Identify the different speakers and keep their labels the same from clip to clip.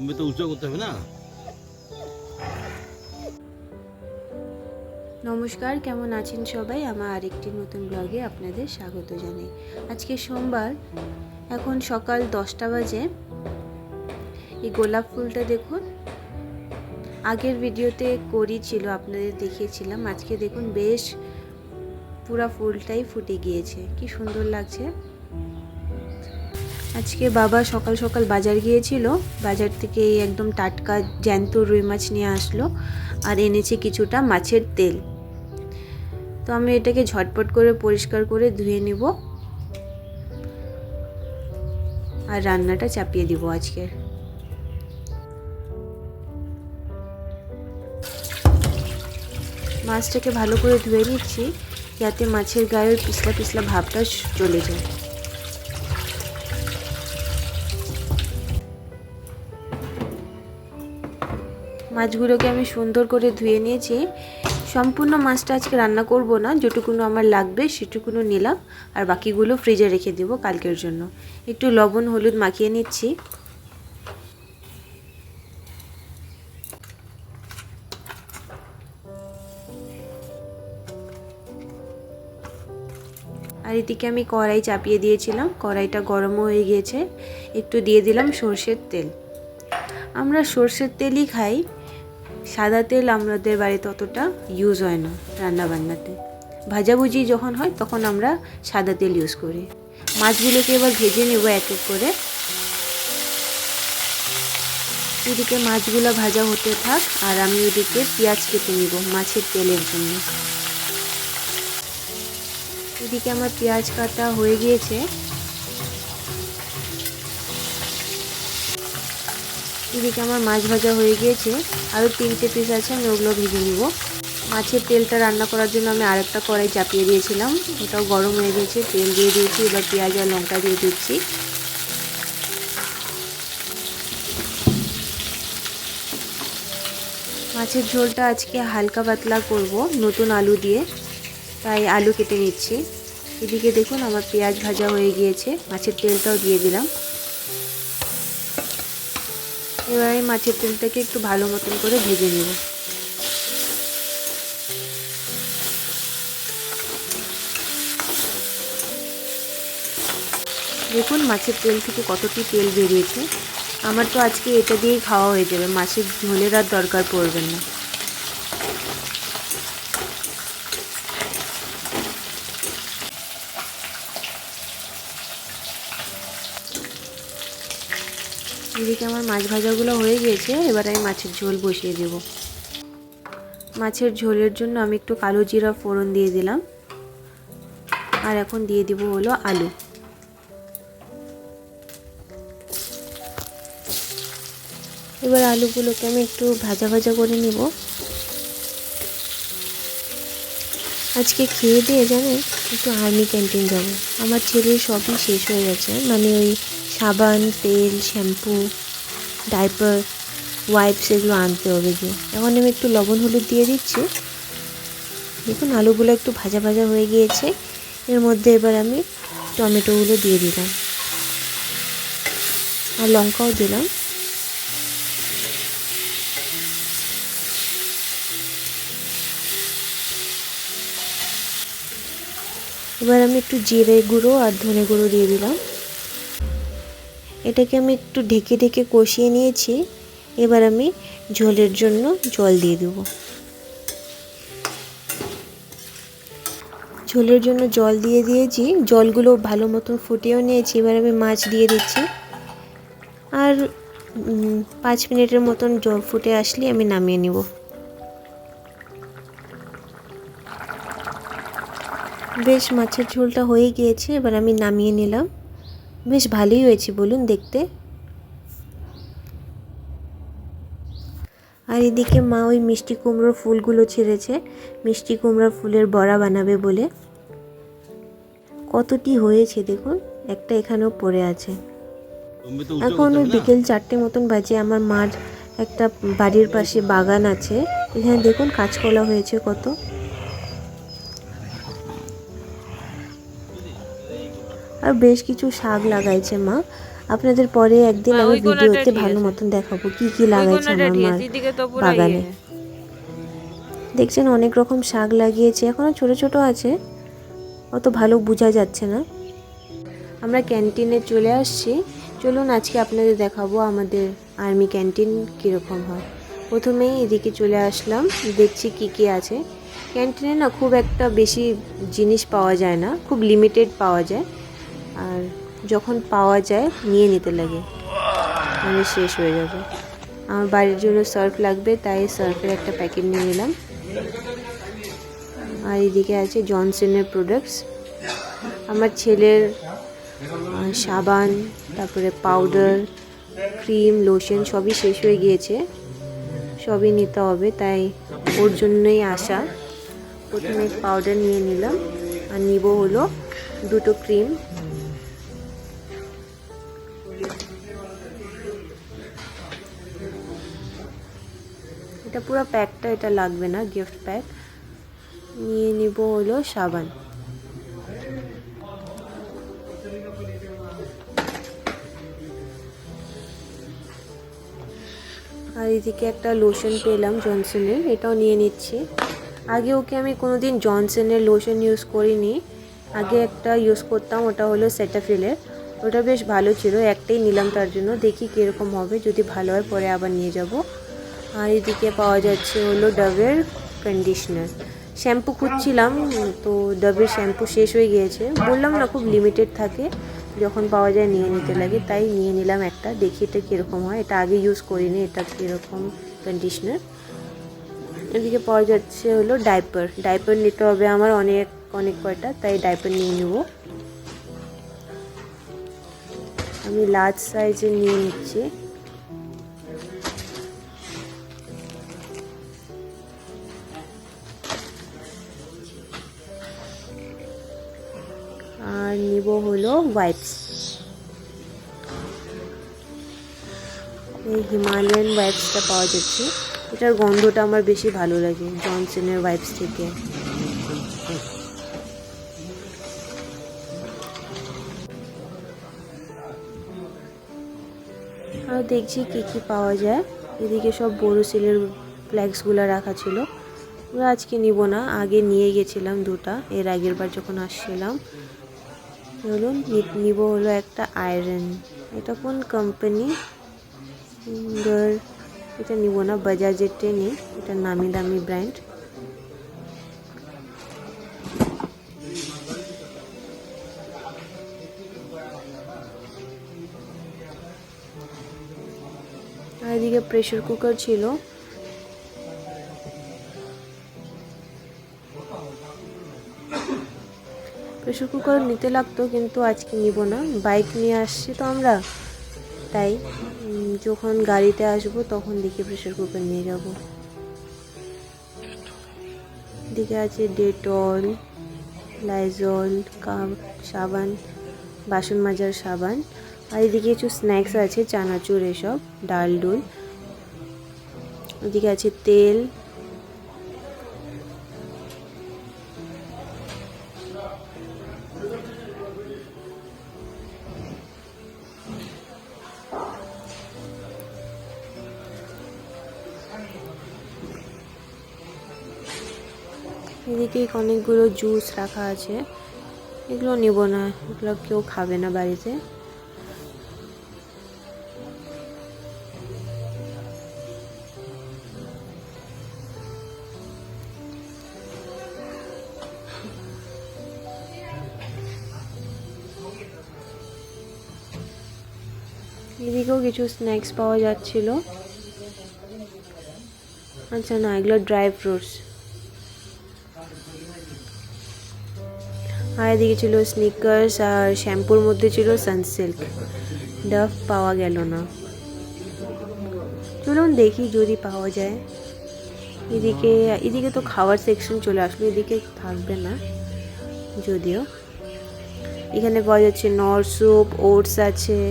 Speaker 1: তুমি তো উঁচু করতে হবে না।
Speaker 2: নমস্কার, কেমন আছেন সবাই? আমার আরেকটি নতুন ব্লগে আপনাদের স্বাগত জানাই। আজকে সোমবার, এখন সকাল 10টা বাজে। এই গোলাপ ফুলটা দেখুন, আগের ভিডিওতে করি ছিল, আপনাদের দেখিয়েছিলাম। আজকে দেখুন বেশ পুরা ফুলটাই ফুটে গিয়েছে, কি সুন্দর লাগছে। আজকে বাবা সকাল সকাল বাজার গিয়েছিল, বাজার থেকে একদম টাটকা জ্যান্ত রুই মাছ নিয়ে আসলো আর এনেছে কিছুটা মাছের তেল। তো আমি এটাকে ঝটপট করে পরিষ্কার করে ধুয়ে নিব আর রান্নাটা চাপিয়ে দিব আজকের। মাছটাকে ভালো করে ধুয়ে নিচ্ছি যাতে মাছের গায়ের পিছলা পিছলা ভাবটা চলে যায়। মাছগুলোকে আমি সুন্দর করে ধুয়ে নিয়েছি। সম্পূর্ণ মাছটা আজকে রান্না করব না, যেটুকুনো আমার লাগবে সেটুকুনো নিলাম আর বাকিগুলো ফ্রিজে রেখে দেব কালকের জন্য। একটু লবণ হলুদ মাখিয়ে নিচ্ছি। আর এদিকে আমি কড়াই চাপিয়ে দিয়েছিলাম, কড়াইটা গরম হয়ে গিয়েছে। একটু দিয়ে দিলাম সর্ষের তেল। আমরা সর্ষের তেলই খাই, সাদা তেল আমাদের বাড়িতে অতটা ইউজ হয় না রান্না বান্নাতে। ভাজাভুজি যখন হয় তখন আমরা সাদা তেল ইউজ করি। মাছগুলোকে এবার ভেজে নেব এক এক করে। এদিকে মাছগুলো ভাজা হতে থাক আর আমি ওদিকে পেঁয়াজ কেটে নিব মাছের তেলের জন্য। এদিকে আমার পেঁয়াজ কাটা হয়ে গিয়েছে। এদিকে আমার মাছ ভাজা হয়ে গিয়েছে, আরও 3টে পিস আছে, আমি ওগুলো ভেজে নিব। মাছের তেলটা রান্না করার জন্য আমি আরেকটা কড়াই চাপিয়ে দিয়েছিলাম, ওটাও গরম হয়ে গেছে। তেল দিয়ে দিয়েছি, এবার পেঁয়াজ আর লঙ্কা দিয়ে দিচ্ছি। মাছের ঝোলটা আজকে হালকা পাতলা করব নতুন আলু দিয়ে, তাই আলু কেটে নিচ্ছি। এদিকে দেখুন আমার পেঁয়াজ ভাজা হয়ে গিয়েছে, মাছের তেলটাও দিয়ে দিলাম। এবারে মাছের তেলটাকে একটু ভালো মতন করে ভেজে নেব। দেখুন মাছের তেল থেকে কতটি তেল বেরিয়েছে। আমার তো আজকে এটা দিয়েই খাওয়া হয়ে যাবে, মাছের ঝোলের আর দরকার পড়বে না। এদিকে আমার মাছ ভাজাগুলো হয়ে গিয়েছে, এবার আমি মাছের ঝোল বসিয়ে দেব। মাছের ঝোলের জন্য আমি একটু কালো জিরা ফোড়ন দিয়ে দিলাম আর এখন দিয়ে দিব হলো আলু। এবার আলুগুলোকে আমি একটু ভাজা ভাজা করে নিব। আজকে খেয়ে দিয়ে জানেন একটু আর্মি ক্যান্টিন যাব। আমার ছেলের সবই শেষ হয়ে গেছে, মানে ওই সাবান, তেল, শ্যাম্পু, ডাইপার, ওয়াইপস এগুলো আনতে হবে গিয়ে। এখন আমি একটু লবণ হলুদ দিয়ে দিচ্ছি। দেখুন আলুগুলো একটু ভাজা ভাজা হয়ে গিয়েছে, এর মধ্যে এবার আমি টমেটোগুলো দিয়ে দিলাম আর লঙ্কাও দিলাম। এবার আমি একটু জিরে গুঁড়ো আর ধনে গুঁড়ো দিয়ে দিলাম। এটাকে আমি একটু ঢেকে ঢেকে কষিয়ে নিয়েছি। এবার আমি ঝোলের জন্য জল দিয়ে দেব। ঝোলের জন্য জল দিয়ে দিয়েছি, জলগুলো ভালো মতন ফুটিয়েও নিয়েছি। এবার আমি মাছ দিয়ে দিচ্ছি আর 5 মিনিটের মতন জল ফুটে আসলে আমি নামিয়ে নেব। বেশ মাছের ঝোলটা হয়ে গিয়েছে, এবার আমি নামিয়ে নিলাম। বেশ ভালোই হয়েছে বলুন দেখতে। আর এদিকে মা ওই মিষ্টি কুমড়োর ফুলগুলো ছেড়েছে, মিষ্টি কুমড়োর ফুলের বড়া বানাবে বলে। কতটি হয়েছে দেখুন, একটা এখানেও পড়ে আছে। এখন ওই বিকেল 4টে মতন বাজে। আমার মার একটা বাড়ির পাশে বাগান আছে, এখানে দেখুন কাঁচকলা হয়েছে কত। আর বেশ কিছু শাক লাগাইছে মা, আপনাদের পরে একদিন আমি ভিডিওতে ভালো মতন দেখাবো কি কি লাগাইছে আমার বাগানে। দেখছেন অনেক রকম শাক লাগিয়েছে, এখনো ছোট ছোট আছে, অত ভালো বোঝা যাচ্ছে না। আমরা ক্যান্টিনে চলে আসছি, চলুন আজকে আপনাদের দেখাবো আমাদের আর্মি ক্যান্টিন কীরকম হয়। প্রথমেই এদিকে চলে আসলাম, দেখছি কি কি আছে। ক্যান্টিনে না খুব একটা বেশি জিনিস পাওয়া যায় না, খুব লিমিটেড পাওয়া যায়, আর যখন পাওয়া যায় নিয়ে নিতে লাগে, মানে শেষ হয়ে যাবে। আমার বাড়ির জন্য সার্ফ লাগবে, তাই সার্ফের একটা প্যাকেট নিয়ে নিলাম। আর এদিকে আছে জনসনের প্রোডাক্টস, আমার ছেলের সাবান, তারপরে পাউডার, ক্রিম, লোশন সবই শেষ হয়ে গিয়েছে, সবই নিতে হবে, তাই ওর জন্যই আসা। প্রথমে পাউডার নিয়ে নিলাম, আর নিব হলো 2টো ক্রিম। এটা পুরো প্যাকটা, এটা লাগবে না, গিফট প্যাক। নিয়ে নিব হলো সাবান। আর এদিকে একটা লোশন পেলাম জনসনের, এটাও নিয়ে নিচ্ছি। আগে ওকে আমি কোনোদিন জনসনের লোশন ইউজ করিনি, আগে একটা ইউজ করতাম, ওটা হলো সেটাফিলের, ওটা বেশ ভালো ছিল, একটাই নিলাম তার জন্য, দেখি কীরকম হবে, যদি ভালো হয় পরে আবার নিয়ে যাব। আর এদিকে পাওয়া যাচ্ছে হলো ডাবের কন্ডিশনার। শ্যাম্পু খুঁজছিলাম, তো ডাবের শ্যাম্পু শেষ হয়ে গিয়েছে, বললাম না খুব লিমিটেড থাকে, যখন পাওয়া যায় নিয়ে নিতে লাগে, তাই নিয়ে নিলাম একটা, দেখি এটা কীরকম হয়, এটা আগে ইউজ করিনি, এটা কীরকম কন্ডিশনার। এদিকে পাওয়া যাচ্ছে হলো ডাইপার নিতে হবে আমার অনেক কয়টা, তাই ডাইপার নিয়ে নেব। আমি লার্জ সাইজে নিয়ে নিচ্ছি। আর নিব হলো ওয়াইপস, এই হিমালয়ান ওয়াইপসটা পাওয়া যাচ্ছে, এটার গন্ধটা আমার বেশি ভালো লাগে জনসনের ওয়াইপস থেকে। আর দেখছি কি কি পাওয়া যায়। এদিকে সব বোরোসিলের ফ্ল্যাক্সগুলো রাখা ছিল, ওরা আজকে নিব না, আগে নিয়ে গেছিলাম 2টা এর আগের বার যখন আসছিলাম। চলুন নিব হলো একটা আয়রন, এটা কোন কোম্পানি সুন্দর, এটা নিব না, বাজাজেরটা নিই, এটা নামি দামি ব্র্যান্ড। আর এদিকে প্রেসার কুকার ছিল, প্রেসার কুকার নিতে লাগতো, কিন্তু আজকে নিব না, বাইক নিয়ে আসছি তো আমরা, তাই যখন গাড়িতে আসবো তখন দেখি প্রেসার কুকার নিয়ে যাব। এদিকে আছে ডেটল, লাইজল, সাবান, বাসন মাজার সাবান। আর এদিকে কিছু স্ন্যাক্স আছে, চানাচুর, এসব ডাল ডুল। এদিকে আছে তেল, এদিকে অনেকগুলো জুস রাখা আছে, এগুলো নেব না, এগুলো কেউ খাবে না বাড়িতে। এদিকেও কিছু স্ন্যাক্স পাওয়া যাচ্ছিল, আচ্ছা না, এগুলো ড্রাই ফ্রুটস। আর এদিকে ছিল স্নিকার্স, আর শ্যাম্পুর মধ্যে ছিল সানসিল্ক, ডাভ পাওয়া গেল না। চলুন দেখি যদি পাওয়া যায়। এদিকে তো খাওয়ার সেকশন চলে আসলো, এদিকে থাকবে না যদিও। এখানে পাওয়া যাচ্ছে নর স্যুপ, ওটস আছে,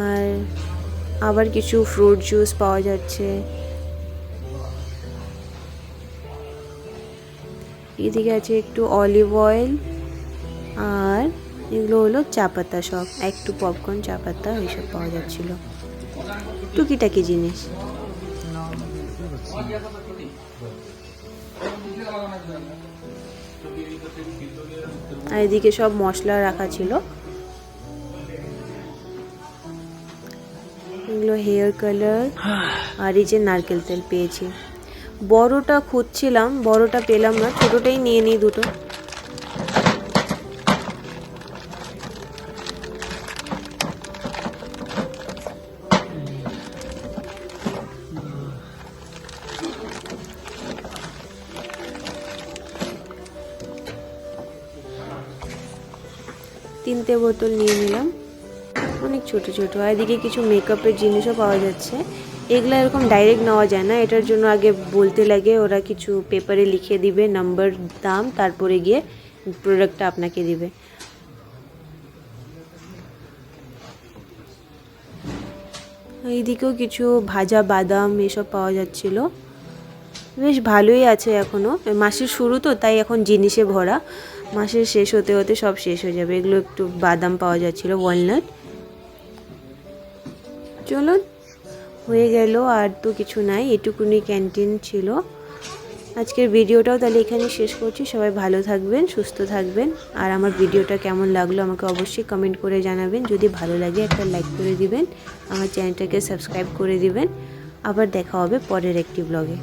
Speaker 2: আর আবার কিছু ফ্রুট জুস পাওয়া যাচ্ছে। এদিকে আছে একটু অলিভ অয়েল আর এগুলো হলো চা পাতা, সব একটু পপকর্ন, চা পাতা এইসব পাওয়া যাচ্ছিলো, টুকিটাকি জিনিস। আর এদিকে সব মশলা রাখা ছিল, এগুলো হেয়ার কালার। আর এই যে নারকেল তেল পেয়েছি, বড়টা খুঁজছিলাম, বড়টা পেলাম না, ছোটটাই নিয়ে নিই দুটো। তিনটে বোতল নিয়ে নিলাম, অনেক ছোট ছোট। আর এদিকে কিছু মেকআপের জিনিসও পাওয়া যাচ্ছে, এগুলো এরকম ডাইরেক্ট নেওয়া যায় না, এটার জন্য আগে বলতে লাগে, ওরা কিছু পেপারে লিখে দিবে নাম্বার, দাম, তারপরে গিয়ে প্রোডাক্টটা আপনাকে দিবে। এইদিকেও কিছু ভাজা বাদাম এসব পাওয়া যাচ্ছিল, বেশ ভালোই আছে এখনও, মাসের শুরু তো তাই এখন জিনিসে ভরা, মাসের শেষ হতে হতে সব শেষ হয়ে যাবে। এগুলো একটু বাদাম পাওয়া যাচ্ছিল, ওয়ালনাট। চলো, হয়ে গেল, আর তো কিছু নাই, এটুকুনি ক্যান্টিন ছিল। আজকের ভিডিওটাও তাহলে এখানে শেষ করছি। সবাই ভালো থাকবেন, সুস্থ থাকবেন, আর আমার ভিডিওটা কেমন লাগলো আমাকে অবশ্যই কমেন্ট করে জানাবেন। যদি ভালো লাগে একটা লাইক করে দিবেন, আমার চ্যানেলটাকে সাবস্ক্রাইব করে দিবেন। আবার দেখা হবে পরের একটি ব্লগে।